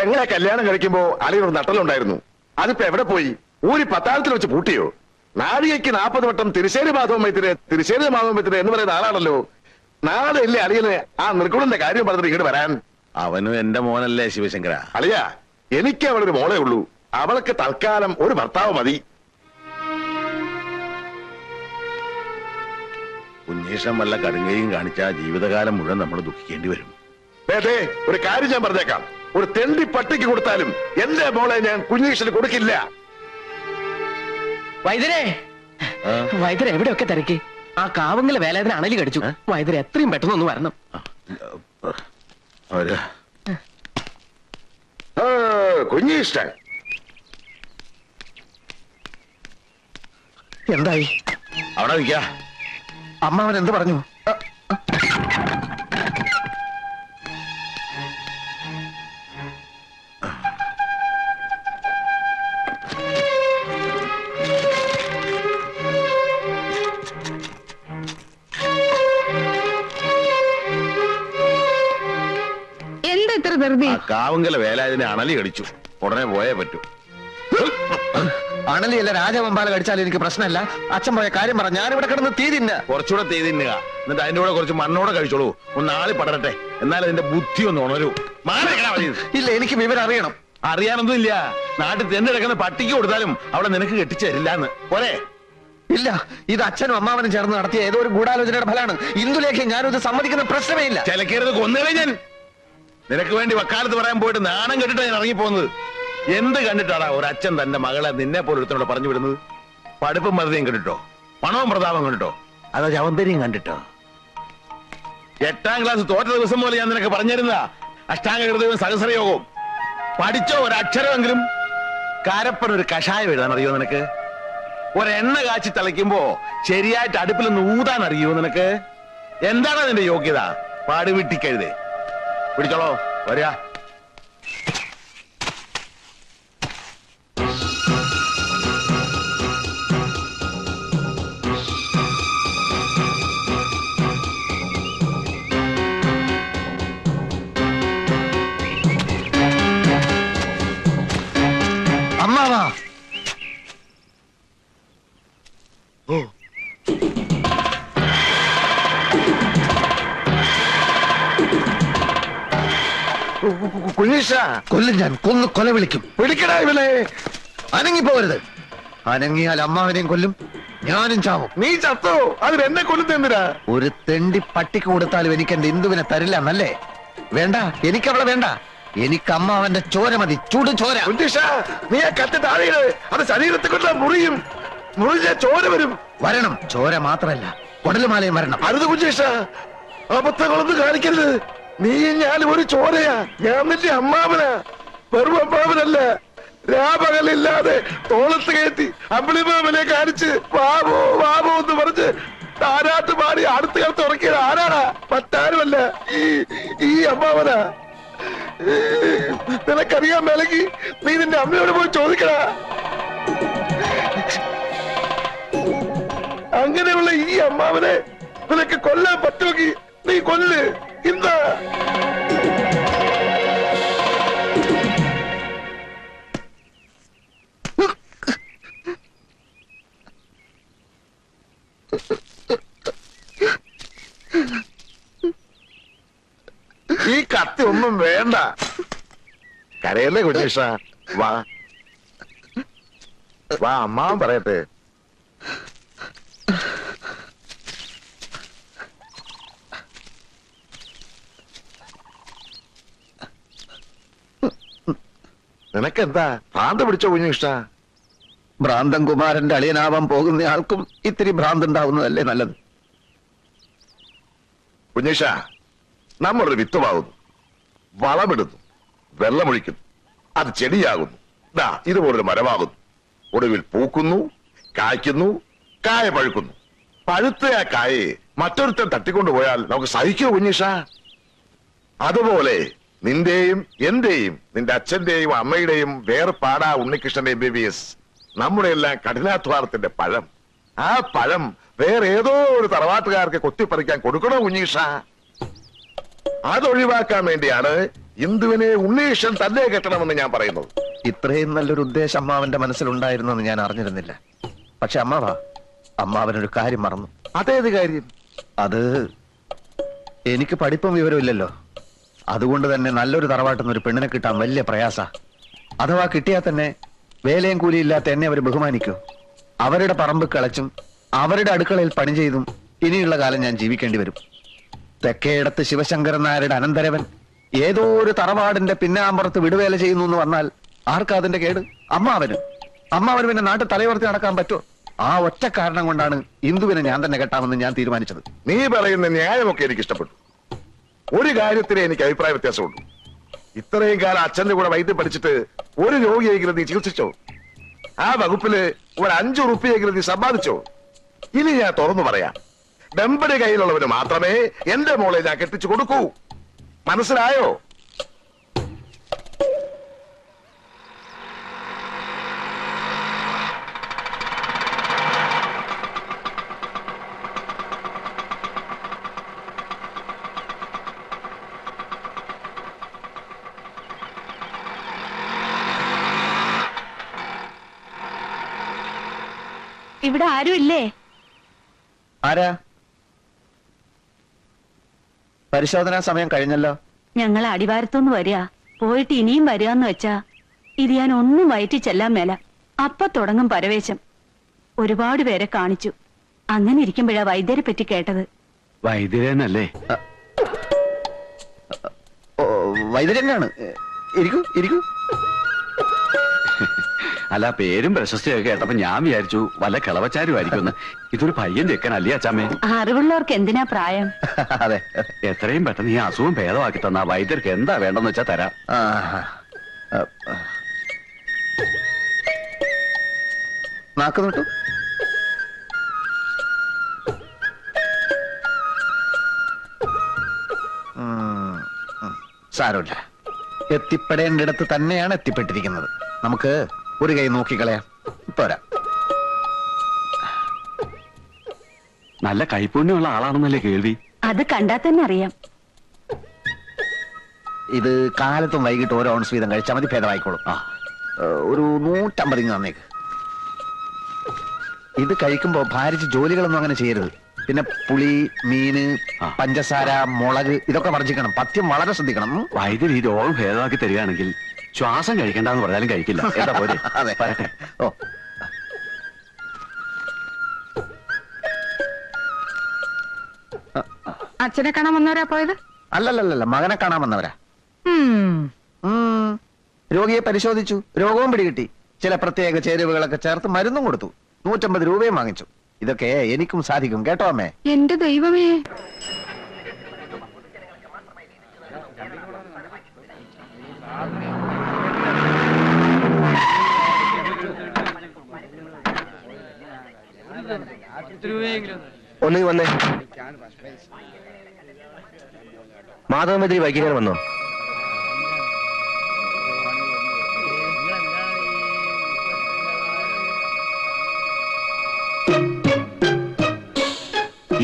എങ്ങനെ കല്യാണം കഴിക്കുമ്പോ അളിയൊരു നട്ടലുണ്ടായിരുന്നു. അതിപ്പോ എവിടെ പോയി? ഊരി പത്താളത്തിൽ വെച്ച് പൂട്ടിയോ? നാഴികയ്ക്ക് 40 വട്ടം തിരുശ്ശേരി മാധവൻ വൈദ്യര് എന്ന് പറയുന്ന ആളാണല്ലോ. നാളെ ഇല്ലേ അളിയന് ആ നിർഗുണന്റെ കാര്യം പറഞ്ഞിട്ട് ഇങ്ങോട്ട് വരാൻ? അവനും എന്റെ മോനല്ലേ ശിവശങ്കര. അളിയ, എനിക്ക് അവളൊരു മോളേ ഉള്ളൂ. അവൾക്ക് തൽക്കാലം ഒരു ഭർത്താവ് മതി. കുഞ്ഞീഷം വല്ല കടുങ്കയും കാണിച്ച ജീവിതകാലം മുഴുവൻ നമ്മൾ ദുഃഖിക്കേണ്ടി വരും. ഒരു കാര്യം ഞാൻ പറഞ്ഞേക്കാം, ഒരു തെണ്ടി പട്ടിക്ക് കൊടുത്താലും എന്റെ മോളെ ഞാൻ കുഞ്ഞീഷന് കൊടുക്കില്ല. വൈദ്യരെ വൈദ്യരെ എവിടെയൊക്കെ തിരക്കി? ആ കാവങ്കിലെ വേലാതിന് അണലി കടിച്ചു. വൈദ്യരെ എത്രയും പെട്ടെന്ന് ഒന്ന് വരണം. കുഞ്ഞീഷ്ടൻ എന്തായി? അവിടെ നിൽക്കാ. അമ്മാവൻ എന്ത് പറഞ്ഞു? എന്താ ഇത്ര ധൃതി? കാവങ്കല വേലാതിനെ അണലി കടിച്ചു. ഉടനെ പോയേ പറ്റൂ. അണലിയല്ല രാജവമ്പാല കടിച്ചാലും എനിക്ക് പ്രശ്നമല്ല. അച്ഛൻ പോയ കാര്യം പറ. ഞാനിവിടെ കിടന്ന് തീ തിന്ന. കുറച്ചുകൂടെ തീ തിന്നുക. എന്നിട്ട് അതിന്റെ കൂടെ കുറച്ച് മണ്ണോടെ കഴിച്ചോളൂ. ഒന്ന് ആളി പടരട്ടെ. എന്നാൽ അതിന്റെ ബുദ്ധി ഒന്ന് ഉണരൂ. ഇല്ല, എനിക്ക് വിവരം അറിയണം. അറിയാനൊന്നും ഇല്ല. നാട്ടിൽ തെന്നെടുക്കുന്ന പട്ടിക്ക് കൊടുത്താലും അവിടെ നിനക്ക് കെട്ടിച്ചേരില്ലാന്ന് പോരെ. ഇല്ല, ഇത് അച്ഛനും അമ്മാവനും ചേർന്ന് നടത്തിയ ഏതോ ഒരു ഗൂഢാലോചനയുടെ ഫലമാണ്. ഇന്ദുലേഖ ഞാനിത് സമ്മതിക്കുന്ന പ്രശ്നമേ ഇല്ല. ചിലക്കരുത് കൊന്നുകളെ ഞാൻ. നിനക്ക് വേണ്ടി വക്കാലത്ത് പറയാൻ പോയിട്ട് നാണം കെട്ടിട്ടാ ഞാൻ ഇറങ്ങിപ്പോകുന്നത്. എന്ത് കണ്ടിട്ടാടാ ഒരച്ഛൻ തന്റെ മകളെ നിന്നെ പോലെ ഒരുത്തനോട് പറഞ്ഞു വിടുന്നത്? പഠിപ്പും മറുതയും കണ്ടിട്ടോ? പണവും പ്രതാപം കണ്ടിട്ടോ? അതോ ചവന്തരിയും കണ്ടിട്ടോ? 8ാം ക്ലാസ് തോറ്റ ദിവസം പോലെ ഞാൻ നിനക്ക് പറഞ്ഞിരുന്നതാ അഷ്ടാംഗ ഹൃദയവും സഹസ്രയോഗവും. പഠിച്ചോ ഒരക്ഷരമെങ്കിലും? കാരപ്പൻ ഒരു കഷായം എഴുതാൻ അറിയോ നിനക്ക്? ഒരെണ്ണ കാച്ചി തിളയ്ക്കുമ്പോ ശരിയായിട്ട് അടുപ്പിൽ നിന്ന് ഊതാൻ അറിയോ നിനക്ക്? എന്താണ് നിന്റെ യോഗ്യത? പാടുവിട്ടിക്കഴുതേ. പിടിച്ചോളോ, വരിക. അമ്മാവാ, കുഞ്ഞീഷ, കൊല്ലും ഞാൻ. കൊന്ന് കൊല വിളിക്കും. പിടിക്കടാ ഇവനെ. അനങ്ങിപ്പോവരുത്. അനങ്ങിയാൽ അമ്മാവനെയും കൊല്ലും, ഞാനും ചാവും. നീ ചത്തോ? അതിന് എന്നെ കൊല്ലുന്നെന്തിനാ? ഒരു തെണ്ടി പട്ടിക്ക് കൊടുത്താലും എനിക്ക് എന്റെ ഇന്ദുവിനെ തരില്ല എന്നല്ലേ? വേണ്ട, എനിക്കവളെ വേണ്ട. എനിക്ക് അമ്മാവന്റെ ചോര മതി, ചൂട് ചോര. കുഞ്ഞീഷ, നീ ആ കത്തി താഴെയിട്. അത് ശരീരത്തെ കൊണ്ട് മുറിയും. മുറിഞ്ഞ ചോര വരും. വരണം. ചോര മാത്രമല്ല, കൊടലുമാലയും വരണം. അരുത് കുഞ്ഞീഷ, അബദ്ധങ്ങളൊന്നും കാണിക്കരുത്. നീ ഞാനും ഒരു ചോരയാ. ഞാൻ നിന്റെ അമ്മാവനാ, വെറും അമ്മാവനല്ല. രാപകലില്ലാതെ തോളത്ത് കയറ്റി അമ്പിളിമാമനെ കാണിച്ച് വാവോ വാവോ എന്ന് പറഞ്ഞ് താരാട്ട് പാടി അടുത്ത് കാലത്ത് ഉറക്കിയത് ആരാടാ? മറ്റാരുമല്ല, ഈ അമ്മാവനാ. നിനക്കറിയാൻ മേലെങ്കിൽ നീ നിന്റെ അമ്മയോട് പോയി ചോദിക്കടാ. അങ്ങനെയുള്ള ഈ അമ്മാവനെ നിനക്ക് കൊല്ലാൻ പറ്റുമെങ്കിൽ നീ കൊല്ല്. ഇന്ന് ഈ കത്തി ഒന്നും വേണ്ട. കരയല്ലേ കുഞ്ഞീഷ, വാ വാ, അമ്മാവൻ പറയട്ടെ. നിനക്കെന്താ ഭ്രാന്ത് പിടിച്ചോ കുഞ്ഞീഷ? ഭ്രാന്തൻ കുമാരന്റെ അളിയനാവാൻ പോകുന്ന ആൾക്കും ഇത്തിരി ഭ്രാന്ത് ഉണ്ടാവുന്നതല്ലേ നല്ലത്? കുഞ്ഞീഷ, നമ്മളൊരു വിത്തുമാകുന്നു, വളമിടുന്നു, വെള്ളമൊഴിക്കുന്നു, അത് ചെടിയാകുന്നു, ഇതുപോലൊരു മരമാകുന്നു. ഒടുവിൽ പൂക്കുന്നു, കായ്ക്കുന്നു, കായ പഴുക്കുന്നു. പഴുത്ത ആ കായെ മറ്റൊരുത്തൻ തട്ടിക്കൊണ്ടുപോയാൽ നമുക്ക് സഹിക്കൂ കുഞ്ഞീഷ? അതുപോലെ നിന്റെയും എന്റെയും നിന്റെ അച്ഛന്റെയും അമ്മയുടെയും വേർപാടാ ഉണ്ണികൃഷ്ണൻ MBBS. നമ്മുടെ എല്ലാം കഠിനാധ്വാനത്തിന്റെ പഴം. ആ പഴം വേറെ ഏതോ ഒരു തറവാട്ടുകാർക്ക് കൊത്തിപ്പറിക്കാൻ കൊടുക്കണോ കുഞ്ഞീഷ? അതൊഴിവാക്കാൻ വേണ്ടിയാണ് ഇന്ദുവിനെ ഉണ്ണീഷൻ തന്നെ കെട്ടണമെന്ന് ഞാൻ പറയുന്നത്. ഇത്രയും നല്ലൊരു ഉദ്ദേശം അമ്മാവന്റെ മനസ്സിലുണ്ടായിരുന്നെന്ന് ഞാൻ അറിഞ്ഞിരുന്നില്ല. പക്ഷെ അമ്മാവനൊരു കാര്യം മറന്നു. അതേത് കാര്യം? അത് എനിക്ക് പഠിപ്പും വിവരവും ഇല്ലല്ലോ. അതുകൊണ്ട് തന്നെ നല്ലൊരു തറവാട്ടുന്ന ഒരു പെണ്ണിനെ കിട്ടാൻ വലിയ പ്രയാസ. അഥവാ കിട്ടിയാൽ തന്നെ വേലയും കൂലിയില്ലാത്ത എന്നെ അവർ ബഹുമാനിക്കൂ. അവരുടെ പറമ്പ് കിളച്ചും അവരുടെ അടുക്കളയിൽ പണി ചെയ്തും ഇനിയുള്ള കാലം ഞാൻ ജീവിക്കേണ്ടി വരും. തെക്കേടത്ത് ശിവശങ്കരൻ നായരുടെ അനന്തരവൻ ഏതോ ഒരു തറവാടിന്റെ പിന്നാമ്പുറത്ത് വിടുവേല ചെയ്യുന്നു എന്ന് വന്നാൽ ആർക്കാ അതിന്റെ കേട്? അമ്മാവന് പിന്നെ നാട്ടിൽ തലയുയർത്തി നടക്കാൻ പറ്റുമോ? ആ ഒറ്റ കാരണം കൊണ്ടാണ് ഇന്ദുവിനെ ഞാൻ തന്നെ കെട്ടാമെന്ന് ഞാൻ തീരുമാനിച്ചത്. നീ പറയുന്ന ന്യായമൊക്കെ എനിക്ക് ഇഷ്ടപ്പെട്ടു. ഒരു കാര്യത്തിലെ എനിക്ക് അഭിപ്രായ വ്യത്യാസമുണ്ട്. ഇത്രയും കാലം അച്ഛന്റെ കൂടെ വൈദ്യം പഠിച്ചിട്ട് ഒരു രോഗിയെങ്കിലും നീ ചികിത്സിച്ചോ? ആ വകുപ്പില് ഒരു 5 റുപ്യെങ്കിലും നീ സമ്പാദിച്ചോ? ഇനി ഞാൻ തുറന്നു പറയാം, ഡമ്പടി കയ്യിലുള്ളവന് മാത്രമേ എന്റെ മോളെ ഞാൻ കെട്ടിച്ചു കൊടുക്കൂ. മനസ്സിലായോ? ഇവിടെ ആരും ഇല്ലേ? ആരാ? പരിശോധനാ സമയം കഴിഞ്ഞല്ലോ. ഞങ്ങൾ അടിവാരത്തുനിന്ന് വരിക, പോയിട്ട് ഇനിയും വരികയെന്ന് വെച്ചാ ഇത് ഞാൻ ഒന്നും വയറ്റി ചെല്ലാൻ മേല. അപ്പൊ തുടങ്ങും പരവേശം. ഒരുപാട് പേരെ കാണിച്ചു. അങ്ങനെ ഇരിക്കുമ്പോഴാ വൈദ്യരെ പറ്റി കേട്ടത്. വൈദ്യരനല്ലേ? വൈദ്യരനാണ്. ഇരിക്കൂ ഇരിക്കൂ. അല്ല, പേരും പ്രശസ്തിയൊക്കെ കേട്ടപ്പോ ഞാൻ വിചാരിച്ചു വല്ല കിളവച്ചാരുമായിരിക്കും. ഇതൊരു പയ്യൻ ചെക്കനല്ലേ അച്ചാമ്മേ? അറിവുള്ളവർക്ക് എന്തിനാ പ്രായം? അതെ, എത്രയും പെട്ടെന്ന് ഈ അസുഖം ഭേദമാക്കി തന്ന വൈദ്യർക്ക് എന്താ വേണ്ടെന്ന് വെച്ചാ തരാം. നാക്ക് നോട്ടു. സാരമില്ല, എത്തിപ്പെടേണ്ടിടത്ത് തന്നെയാണ് എത്തിപ്പെട്ടിരിക്കുന്നത്. നമുക്ക് ഒരു കൈ നോക്കിക്കളയാം. പോരാ. നല്ല കൈപ്പുണ്യമുള്ള ആളാണെന്നല്ലേ കേൾവി? അത് കണ്ടാൽ തന്നെ അറിയാം. ഇത് കാലത്തും വൈകിട്ട് ഓരോ ഓൺസ് വീതം കഴിച്ചാൽ മതി, ഭേദമായിക്കോളും. ഒരു 150 ഇങ്ങ് തന്നേക്ക്. ഇത് കഴിക്കുമ്പോ ഭാരിച്ച് ജോലികളൊന്നും അങ്ങനെ ചെയ്യരുത്. പിന്നെ പുളി, മീന്, പഞ്ചസാര, മുളക് ഇതൊക്കെ വർജിക്കണം. പഥ്യം വളരെ ശ്രദ്ധിക്കണം. വൈദ്യർ ഈ രോഗം ഭേദമാക്കി തരികയാണെങ്കിൽ ശ്വാസം കഴിക്കണ്ടെന്ന് പറഞ്ഞാലും കഴിക്കില്ല. എന്താ പോലെ? അതെ. ഓ, അച്ഛനെ കാണാൻ വന്നവരാ പോയത്? അല്ലല്ലല്ല, മകനെ കാണാൻ വന്നവരാ. രോഗിയെ പരിശോധിച്ചു, രോഗവും പിടികിട്ടി. ചില പ്രത്യേക ചേരുവകളൊക്കെ ചേർത്ത് മരുന്നും കൊടുത്തു. 150 രൂപയും വാങ്ങിച്ചു. ഇതൊക്കെ എനിക്കും സാധിക്കും കേട്ടോ അമ്മേ. എന്റെ ദൈവമേ, ഒന്ന് വന്നേ. മാധവമെതിരി വൈകിക്കാൻ വന്നോ?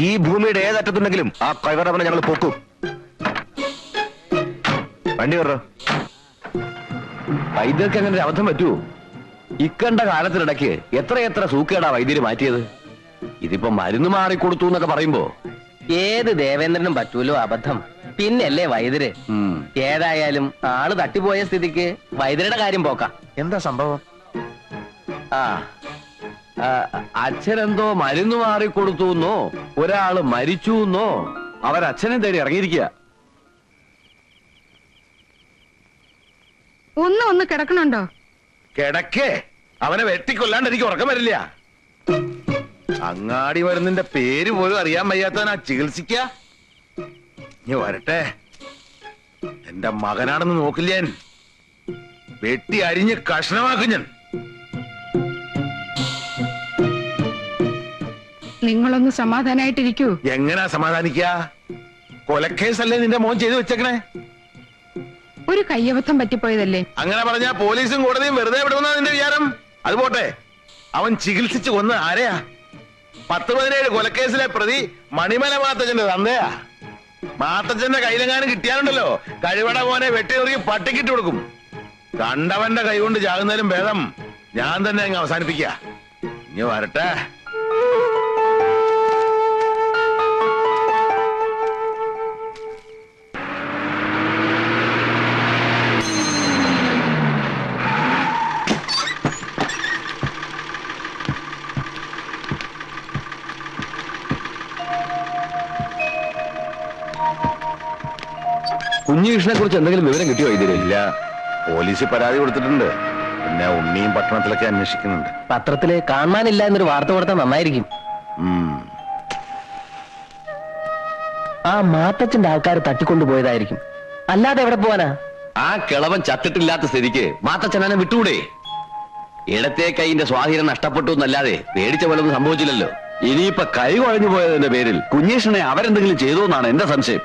ഈ ഭൂമിയുടെ ഏതറ്റത്തുണ്ടെങ്കിലും ആ കൈവറവനെ ഞങ്ങൾ പോക്കും. വണ്ടി കയറോ. വൈദ്യർക്ക് അങ്ങനെ ഒരു അബദ്ധം പറ്റുമോ? ഇക്കണ്ട കാലത്തിനിടയ്ക്ക് എത്രയെത്ര സൂക്കേടാ വൈദ്യര് മാറ്റിയത്. ഇതിപ്പോ മരുന്ന് മാറിക്കൊടുത്തു എന്നൊക്കെ പറയുമ്പോ ഏത് ദേവേന്ദ്രനും പറ്റൂലോ അബദ്ധം. പിന്നല്ലേ വൈദ്യര്. ഏതായാലും ആള് തട്ടിപ്പോയ സ്ഥിതിക്ക് വൈദ്യരുടെ കാര്യം പോക്കാം. എന്താ സംഭവം? അച്ഛനെന്തോ മരുന്ന് മാറിക്കൊടുത്തു എന്നോ ഒരാള് മരിച്ചു എന്നോ അവരച്ഛനെ തേടി ഇറങ്ങിയിരിക്കുക. ഒന്ന് കിടക്കണുണ്ടോ? കിടക്കേ, അവനെ വെട്ടിക്കൊല്ലാണ്ട് എനിക്ക് ഉറക്കം വരില്ല. അങ്ങാടി മരുന്നിന്റെ പേര് പോലും അറിയാൻ വയ്യാത്തവനാ ചികിത്സിക്ക. ഇനി വരട്ടെ, എന്റെ മകനാണെന്ന് നോക്കില്ല ഞാൻ. വെട്ടി അരിഞ്ഞ് കഷ്ണമാക്കും ഞാൻ. നിങ്ങളൊന്ന് സമാധാനായിട്ടിരിക്കൂ. എങ്ങനാ സമാധാനിക്ക? കൊലക്കേസല്ലേ നിന്റെ മോൻ ചെയ്തു വെച്ചേക്കണേ? ഒരു കയ്യബദ്ധം പറ്റിപ്പോയതല്ലേ? അങ്ങനെ പറഞ്ഞാ പോലീസും കോടതിയും വെറുതെ വിടുമെന്നാ നിന്റെ വിചാരം? അത് പോട്ടെ, അവൻ ചികിത്സിച്ച് കൊന്ന് ആരെയാ? 10-17 കൊലക്കേസിലെ പ്രതി മണിമല മാത്തച്ഛന്റെ തന്തയാ. മാത്തച്ഛന്റെ കയ്യിലെങ്ങാനും കിട്ടിയാലുണ്ടല്ലോ കഴിവട മോനെ വെട്ടിയെറിയി പട്ടിക്കിട്ട് കൊടുക്കും. കണ്ടവന്റെ കൈ കൊണ്ട് ചാകുന്നതിലും ഭേദം ഞാൻ തന്നെ അങ്ങ് അവസാനിപ്പിക്ക. ഇനി വരട്ടെ. കുഞ്ഞികൃഷ്ണനെ കുറിച്ച് എന്തെങ്കിലും വിവരം കിട്ടിയോ ഇതില്? ഇല്ല, പോലീസ് പരാതി കൊടുത്തിട്ടുണ്ട്. പിന്നെ ഉണ്ണിയും പട്ടണത്തിലൊക്കെ അന്വേഷിക്കുന്നുണ്ട്. പത്രത്തില് കാണാനില്ല എന്നൊരു വാർത്ത കൊടുത്താൽ നന്നായിരിക്കും. ആ മാത്തച്ഛന്റെ ആൾക്കാർ തട്ടിക്കൊണ്ടുപോയതായിരിക്കും, അല്ലാതെ എവിടെ പോവാനാ? ആ കിളവൻ ചത്തിട്ടില്ലാത്ത സ്ഥിതിക്ക് മാത്തച്ഛനെ വിട്ടുകൂടെ? ഇടത്തെ കൈന്റെ സ്വാധീനം നഷ്ടപ്പെട്ടു എന്നല്ലാതെ പേടിച്ച പോലൊന്നും സംഭവിച്ചില്ലല്ലോ. ഇനിയിപ്പൊ കൈ കുഴഞ്ഞു പോയതിന്റെ പേരിൽ കുഞ്ഞേഷനെ അവരെന്തെങ്കിലും ചെയ്തോ എന്നാണ് എന്റെ സംശയം.